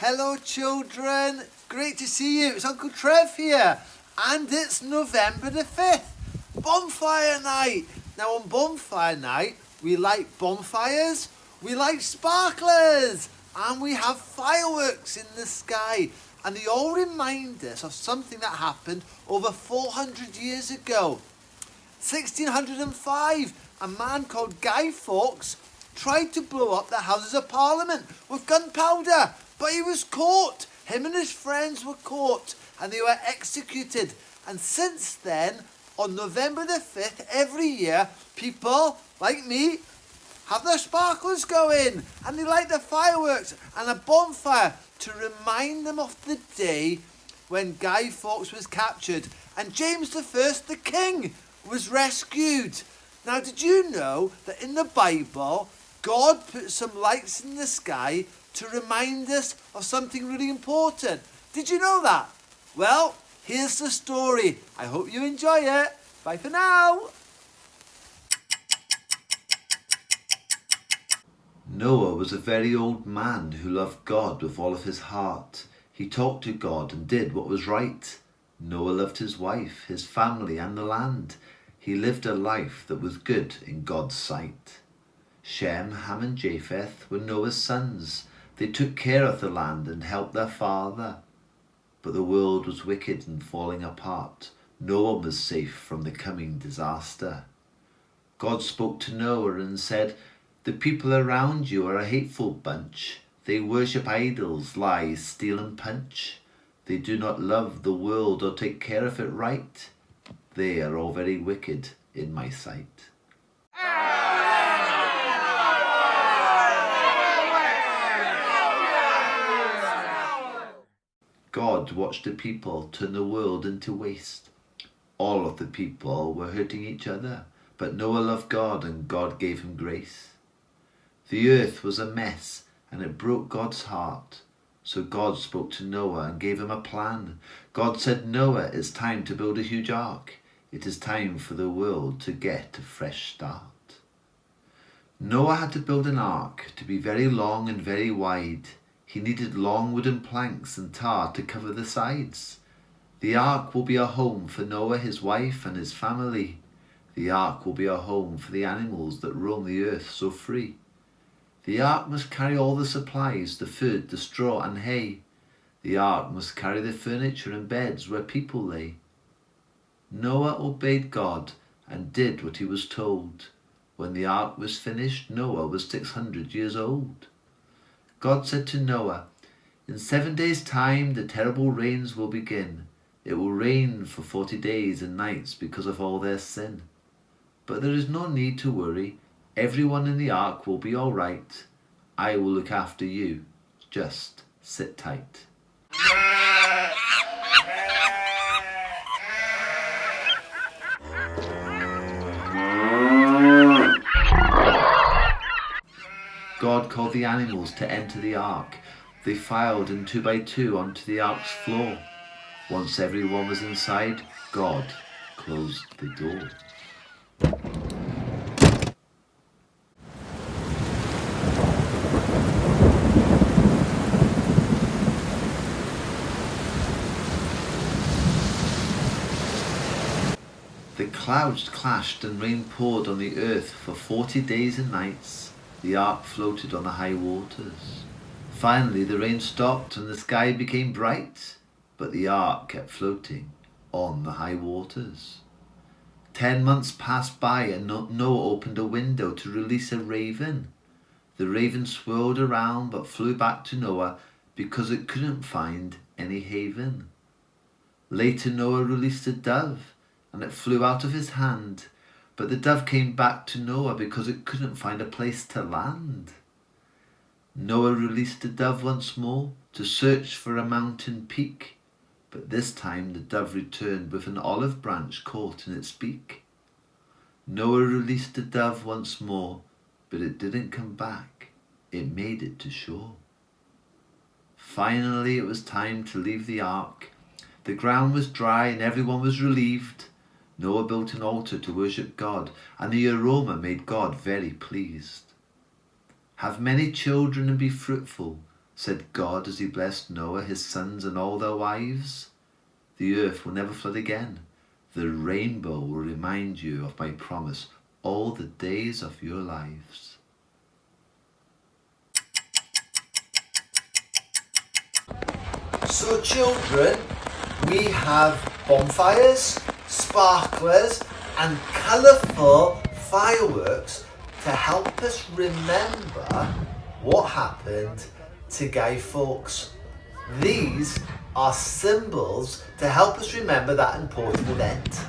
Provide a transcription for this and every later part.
Hello children, great to see you. It's Uncle Trev here and it's November the 5th, Bonfire Night. Now on Bonfire Night we light bonfires, we light sparklers and we have fireworks in the sky, and they all remind us of something that happened over 400 years ago. 1605, a man called Guy Fawkes tried to blow up the Houses of Parliament with gunpowder, but he was caught. Him and his friends were caught and they were executed. And since then, on November the 5th, every year, people like me have their sparklers going and they light the fireworks and a bonfire to remind them of the day when Guy Fawkes was captured and James I, the king, was rescued. Now, did you know that in the Bible, God put some lights in the sky to remind us of something really important? Did you know that? Well, here's the story. I hope you enjoy it. Bye for now. Noah was a very old man who loved God with all of his heart. He talked to God and did what was right. Noah loved his wife, his family and the land. He lived a life that was good in God's sight. Shem, Ham and Japheth were Noah's sons. They took care of the land and helped their father. But the world was wicked and falling apart. No one was safe from the coming disaster. God spoke to Noah and said, "The people around you are a hateful bunch. They worship idols, lie, steal and punch. They do not love the world or take care of it right. They are all very wicked in my sight." God watched the people turn the world into waste. All of the people were hurting each other, but Noah loved God and God gave him grace. The earth was a mess and it broke God's heart. So God spoke to Noah and gave him a plan. God said, "Noah, it's time to build a huge ark. It is time for the world to get a fresh start." Noah had to build an ark to be very long and very wide. He needed long wooden planks and tar to cover the sides. The ark will be a home for Noah, his wife and his family. The ark will be a home for the animals that roam the earth so free. The ark must carry all the supplies, the food, the straw and hay. The ark must carry the furniture and beds where people lay. Noah obeyed God and did what he was told. When the ark was finished, Noah was 600 years old. God said to Noah, "In 7 days' time the terrible rains will begin. It will rain for 40 days and nights because of all their sin. But there is no need to worry. Everyone in the ark will be all right. I will look after you. Just sit tight." God called the animals to enter the ark. They filed in 2 by 2 onto the ark's floor. Once everyone was inside, God closed the door. The clouds clashed and rain poured on the earth for 40 days and nights. The ark floated on the high waters. Finally the rain stopped and the sky became bright, but the ark kept floating on the high waters. 10 months passed by and Noah opened a window to release a raven. The raven swirled around but flew back to Noah because it couldn't find any haven. Later Noah released a dove and it flew out of his hand, but the dove came back to Noah because it couldn't find a place to land. Noah released the dove once more to search for a mountain peak, but this time the dove returned with an olive branch caught in its beak. Noah released the dove once more, but it didn't come back. It made it to shore. Finally it was time to leave the ark. The ground was dry and everyone was relieved. Noah built an altar to worship God, and the aroma made God very pleased. "Have many children and be fruitful. said God as he blessed Noah, his sons and all their wives. The earth will never flood again. The rainbow will remind you of my promise all the days of your lives. So children, we have bonfires, sparklers and colourful fireworks to help us remember what happened to Guy Fawkes. These are symbols to help us remember that important event.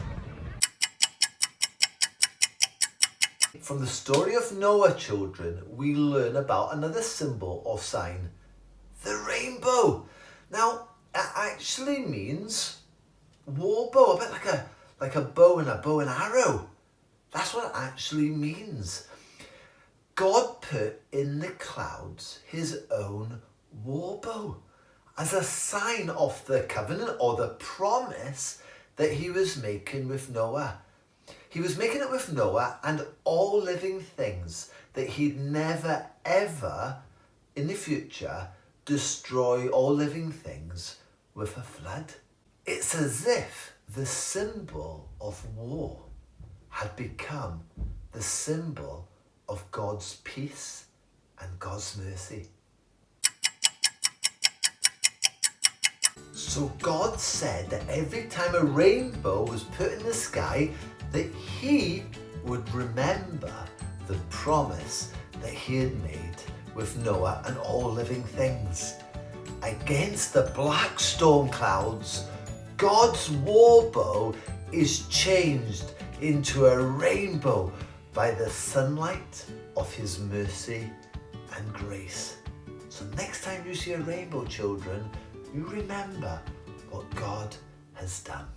From the story of Noah, children, we learn about another symbol or sign, the rainbow. Now, it actually means war bow, a bit like a bow and arrow. That's what it actually means. God put in the clouds his own war bow as a sign of the covenant or the promise that he was making with Noah. He was making it with Noah and all living things, that he'd never ever in the future destroy all living things with a flood. It's as if the symbol of war had become the symbol of God's peace and God's mercy. So God said that every time a rainbow was put in the sky, that he would remember the promise that he had made with Noah and all living things. Against the black storm clouds, God's war bow is changed into a rainbow by the sunlight of his mercy and grace. So next time you see a rainbow, children, you remember what God has done.